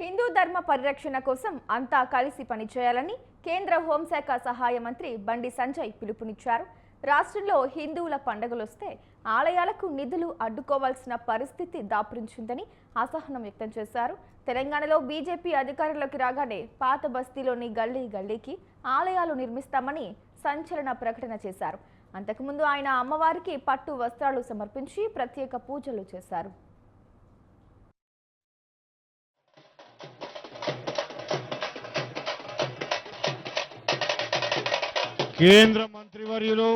హిందూ ధర్మ పరిరక్షణ కోసం అంతా కలిసి పనిచేయాలని కేంద్ర హోంశాఖ సహాయ మంత్రి బండి సంజయ్ పిలుపునిచ్చారు. రాష్ట్రంలో హిందువుల పండుగలొస్తే ఆలయాలకు నిధులు అడ్డుకోవాల్సిన పరిస్థితి దాపురించిందని అసహనం వ్యక్తం చేశారు. తెలంగాణలో బీజేపీ అధికారంలోకి రాగానే పాత బస్తీలోని గల్లీ గల్లీకి ఆలయాలు నిర్మిస్తామని సంచలన ప్రకటన చేశారు. అంతకుముందు ఆయన అమ్మవారికి పట్టు వస్త్రాలు సమర్పించి ప్రత్యేక పూజలు చేశారు. కేంద్ర మంత్రివర్యులు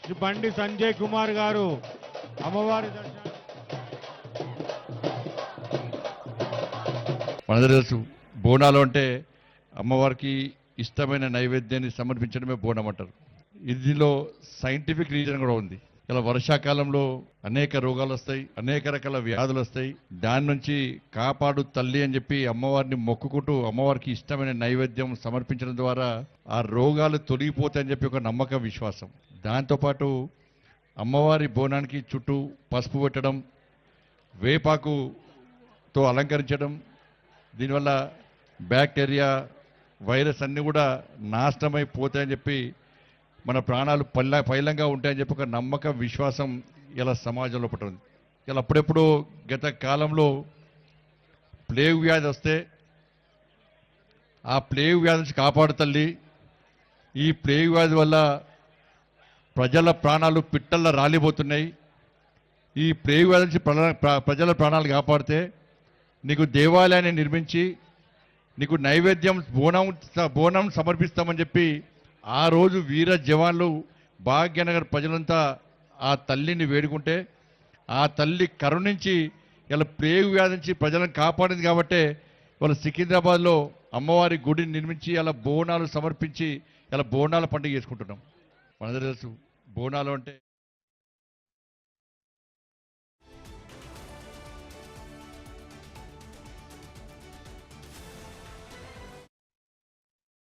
శ్రీ బండి సంజయ్ కుమార్ గారు అమ్మవారి దర్శనం మనకు తెలుసు, బోనాలు అంటే అమ్మవారికి ఇష్టమైన నైవేద్యాన్ని సమర్పించడమే బోనం అంటారు. ఇందులో సైంటిఫిక్ రీజన్ కూడా ఉంది. ఇలా వర్షాకాలంలో అనేక రోగాలు వస్తాయి, అనేక రకాల వ్యాధులు వస్తాయి. దాని నుంచి కాపాడు తల్లి అని చెప్పి అమ్మవారిని మొక్కుకుంటూ అమ్మవారికి ఇష్టమైన నైవేద్యం సమర్పించడం ద్వారా ఆ రోగాలు తొలగిపోతాయని చెప్పి ఒక నమ్మకం, విశ్వాసం. దాంతోపాటు అమ్మవారి బోనానికి చుట్టూ పసుపు పెట్టడం, వేపాకుతో అలంకరించడం, దీనివల్ల బ్యాక్టీరియా వైరస్ అన్నీ కూడా నాశనమైపోతాయని చెప్పి మన ప్రాణాలు పైలంగా ఉంటాయని చెప్పి ఒక నమ్మకం, విశ్వాసం ఇలా సమాజంలో పట్టింది. ఇలా అప్పుడెప్పుడు గత కాలంలో ప్లేగు వ్యాధి వస్తే ఆ ప్లేగు వ్యాధి నుంచి కాపాడు తల్లి, ఈ ప్లేగు వ్యాధి వల్ల ప్రజల ప్రాణాలు పిట్టల్లో రాలిపోతున్నాయి, ఈ ప్లేగు వ్యాధి నుంచి ప్రజల ప్రాణాలు కాపాడితే నీకు దేవాలయాన్ని నిర్మించి నీకు నైవేద్యం బోనం సమర్పిస్తామని చెప్పి ఆ రోజు వీర జవాన్లు భాగ్యనగర్ ప్రజలంతా ఆ తల్లిని వేడుకుంటే ఆ తల్లి కరుణించి ఇలా ప్లేగు వ్యాధి నుంచి ప్రజలను కాపాడింది. కాబట్టి వాళ్ళ సికింద్రాబాద్లో అమ్మవారి గుడిని నిర్మించి అలా బోనాలు సమర్పించి ఇలా బోనాల పండుగ చేసుకుంటున్నాం. మనకు తెలుసు, బోనాలు అంటే